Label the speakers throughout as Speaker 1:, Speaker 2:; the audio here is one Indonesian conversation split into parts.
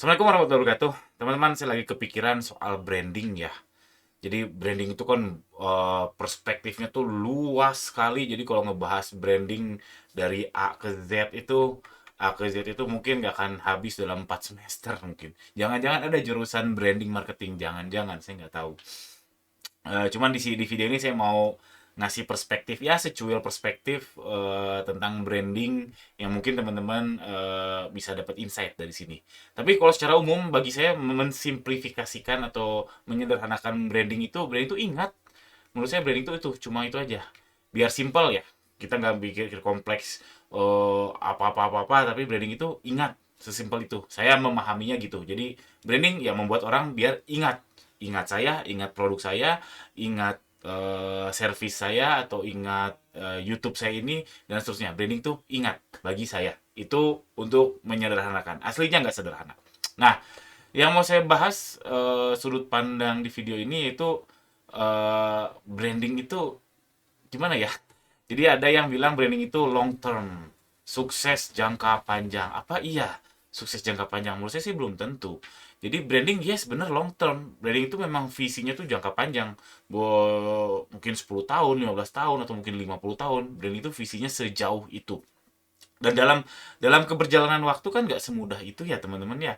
Speaker 1: Assalamualaikum warahmatullahi wabarakatuh. Teman-teman, saya lagi kepikiran soal branding ya. Jadi branding itu kan perspektifnya tuh luas sekali. Jadi kalau ngebahas branding dari A ke Z itu mungkin nggak akan habis dalam 4 semester mungkin. Jangan-jangan ada jurusan branding marketing, jangan-jangan saya nggak tahu. Cuman di video ini saya mau ngasih perspektif ya, secuil perspektif tentang branding yang mungkin teman-teman bisa dapat insight dari sini. Tapi kalau secara umum bagi saya mensimplifikasikan atau menyederhanakan branding itu ingat, menurut saya branding itu cuma itu aja. Biar simple ya. Kita nggak pikir kompleks apa-apa, tapi branding itu ingat, sesimpel itu. Saya memahaminya gitu. Jadi branding ya membuat orang biar ingat, ingat saya, ingat produk saya, ingat service saya, atau ingat YouTube saya ini, dan seterusnya. Branding tuh ingat bagi saya. Itu untuk menyederhanakan. Aslinya nggak sederhana. Nah, yang mau saya bahas sudut pandang di video ini yaitu branding itu gimana ya? Jadi ada yang bilang branding itu long term, sukses jangka panjang. Apa iya sukses jangka panjang? Menurut saya sih belum tentu. Jadi branding yes bener long term. Branding itu memang visinya tuh jangka panjang. Mungkin 10 tahun, 15 tahun, atau mungkin 50 tahun. Branding itu visinya sejauh itu. Dan dalam keberjalanan waktu kan nggak semudah itu ya teman-teman ya.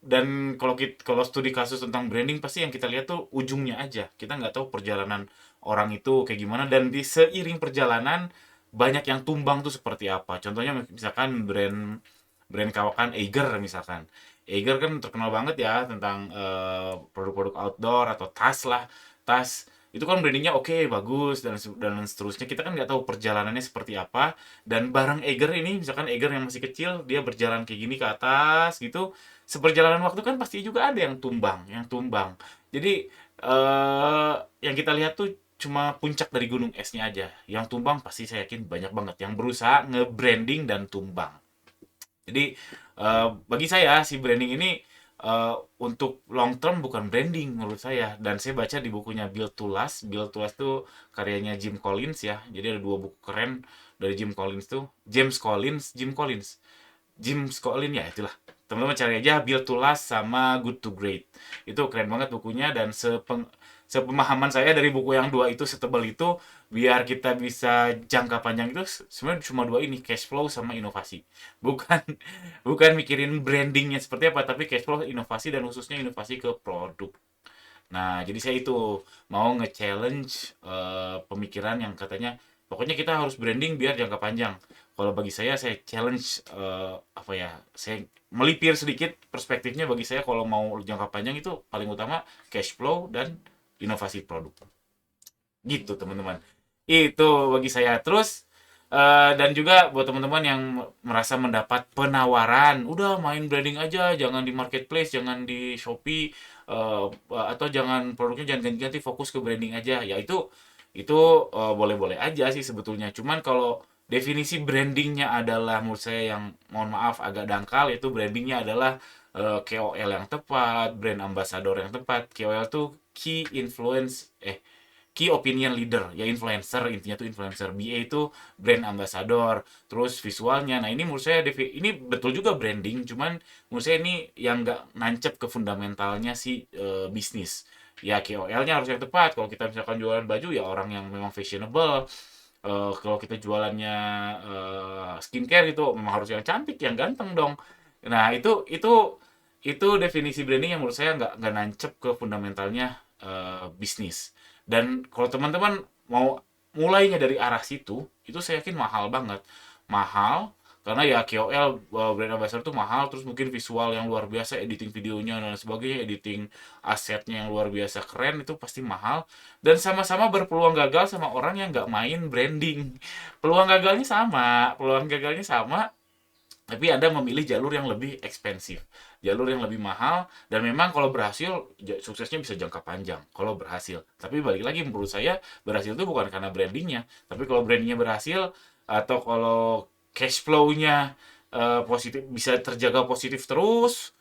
Speaker 1: Dan kalau studi kasus tentang branding, pasti yang kita lihat tuh ujungnya aja. Kita nggak tahu perjalanan orang itu kayak gimana, dan di seiring perjalanan banyak yang tumbang tuh seperti apa. Contohnya misalkan brand brand kawakan Eiger misalkan. Eiger kan terkenal banget ya tentang produk-produk outdoor atau tas lah. Tas itu kan brandingnya oke, bagus, dan seterusnya. Kita kan nggak tahu perjalanannya seperti apa. Dan barang Eiger ini, misalkan Eiger yang masih kecil, dia berjalan kayak gini ke atas gitu, seperjalanan waktu kan pasti juga ada yang tumbang. Jadi yang kita lihat tuh cuma puncak dari gunung esnya aja. Yang tumbang pasti saya yakin banyak banget yang berusaha nge-branding dan tumbang. Jadi bagi saya si branding ini untuk long term bukan branding menurut saya. Dan saya baca di bukunya Build to Last. Build to Last tuh karyanya Jim Collins ya. Jadi ada dua buku keren dari Jim Collins tuh. James Collins ya itulah. Teman-teman cari aja Build to Last sama Good to Great. Itu keren banget bukunya, dan sepemahaman saya dari buku yang dua itu, setebal itu, biar kita bisa jangka panjang itu sebenarnya cuma dua ini, cash flow sama inovasi. Bukan bukan mikirin brandingnya seperti apa, tapi cash flow, inovasi, dan khususnya inovasi ke produk. Nah, jadi saya itu mau nge-challenge pemikiran yang katanya pokoknya kita harus branding biar jangka panjang. Kalau bagi saya challenge apa ya? Saya melipir sedikit perspektifnya. Bagi saya kalau mau jangka panjang itu paling utama cash flow dan inovasi produk. Gitu, teman-teman. Itu bagi saya. Terus dan juga buat teman-teman yang merasa mendapat penawaran, udah main branding aja, jangan di marketplace, jangan di Shopee, atau produknya jangan ganti-ganti, fokus ke branding aja. Ya itu boleh-boleh aja sih sebetulnya. Cuman kalau definisi brandingnya adalah, menurut saya yang mohon maaf agak dangkal, yaitu brandingnya adalah KOL yang tepat, brand ambassador yang tepat. KOL tuh key opinion leader, ya influencer, intinya tuh influencer. BA itu brand ambassador, terus visualnya. Nah ini menurut saya ini betul juga branding, cuman menurut saya ini yang nggak nancep ke fundamentalnya si bisnis. Ya KOL-nya harus yang tepat. Kalau kita misalkan jualan baju, ya orang yang memang fashionable. Kalau kita jualannya skincare gitu, memang harus yang cantik, yang ganteng dong. Nah itu definisi branding yang menurut saya nggak nancep ke fundamentalnya bisnis. Dan kalau teman-teman mau mulainya dari arah situ, itu saya yakin mahal banget. Mahal karena ya KOL, brand ambassador itu mahal, terus mungkin visual yang luar biasa, editing videonya dan sebagainya, editing asetnya yang luar biasa keren, itu pasti mahal. Dan sama-sama berpeluang gagal sama orang yang nggak main branding. Peluang gagalnya sama, tapi Anda memilih jalur yang lebih ekspensif, jalur yang lebih mahal, dan memang kalau berhasil, suksesnya bisa jangka panjang kalau berhasil. Tapi balik lagi, menurut saya berhasil itu bukan karena brandingnya, tapi kalau brandingnya berhasil, atau kalau cash flow-nya positif, bisa terjaga positif terus,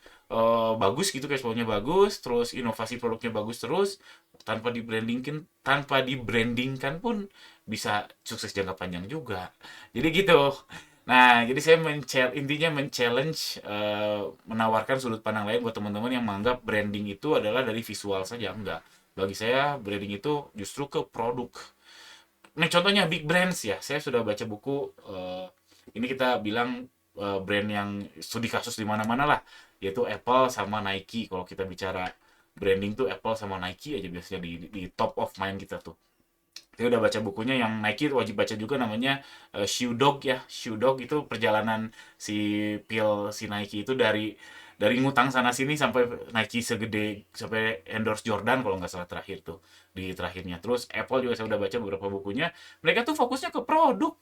Speaker 1: bagus gitu, cash flow-nya bagus, terus inovasi produknya bagus terus, tanpa dibrandingkan pun bisa sukses jangka panjang juga. Jadi gitu. Nah, jadi saya intinya men-challenge, menawarkan sudut pandang lain buat teman-teman yang menganggap branding itu adalah dari visual saja, enggak. Bagi saya branding itu justru ke produk. Nah, contohnya big brands ya, saya sudah baca buku, ini kita bilang, brand yang studi kasus di mana-mana lah, yaitu Apple sama Nike. Kalau kita bicara branding tuh Apple sama Nike aja biasanya di top of mind kita tuh. Saya udah baca bukunya yang Nike wajib baca juga, namanya Shoe Dog ya. Shoe Dog itu perjalanan si si Nike itu dari ngutang sana sini sampai Nike segede sampai endorse Jordan kalau nggak salah terakhir tuh di terakhirnya. Terus Apple juga saya udah baca beberapa bukunya. Mereka tuh fokusnya ke produk,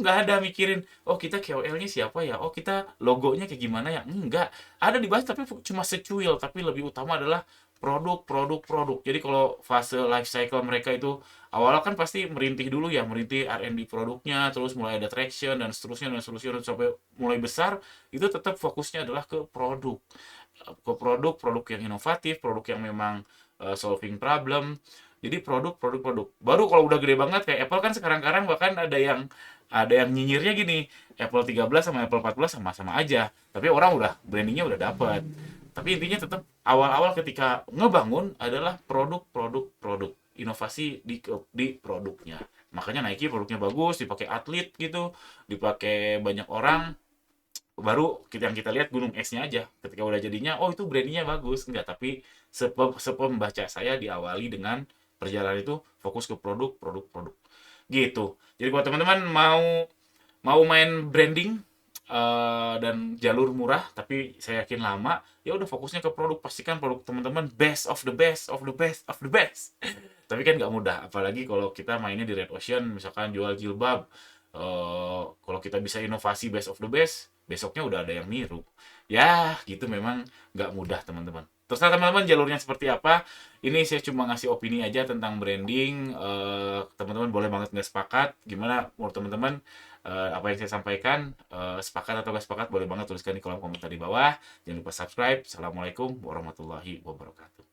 Speaker 1: nggak ada mikirin oh kita KOL-nya siapa ya, oh kita logonya kayak gimana ya, enggak, ada dibahas tapi cuma secuil, tapi lebih utama adalah produk produk produk. Jadi kalau fase life cycle mereka itu awalnya kan pasti merintih dulu ya, merintih R&D produknya, terus mulai ada traction dan seterusnya sampai mulai besar, itu tetap fokusnya adalah ke produk, produk yang inovatif, produk yang memang solving problem. Jadi produk produk produk baru kalau udah gede banget kayak Apple kan sekarang-karang, bahkan ada yang nyinyirnya gini, Apple 13 sama Apple 14 sama-sama aja, tapi orang udah brandingnya udah dapet. Tapi intinya tetap awal-awal ketika ngebangun adalah produk produk produk, inovasi di produknya. Makanya Nike produknya bagus, dipakai atlet gitu, dipakai banyak orang. Baru yang kita lihat gunung esnya aja, ketika udah jadinya oh itu brandingnya bagus, enggak. Tapi sepembaca saya diawali dengan perjalanan itu fokus ke produk produk produk gitu. Jadi buat teman-teman mau mau main branding, dan jalur murah tapi saya yakin lama, ya udah fokusnya ke produk, pastikan produk teman-teman best of the best of the best of the best. Tapi kan nggak mudah, apalagi kalau kita mainnya di red ocean, misalkan jual jilbab. Kalau kita bisa inovasi best of the best, besoknya udah ada yang niru. Ya gitu, memang nggak mudah teman-teman. Terserah teman-teman jalurnya seperti apa. Ini saya cuma ngasih opini aja tentang branding. Teman-teman boleh banget nggak sepakat. Gimana menurut teman-teman, apa yang saya sampaikan? Sepakat atau nggak sepakat boleh banget tuliskan di kolom komentar di bawah. Jangan lupa subscribe. Assalamualaikum warahmatullahi wabarakatuh.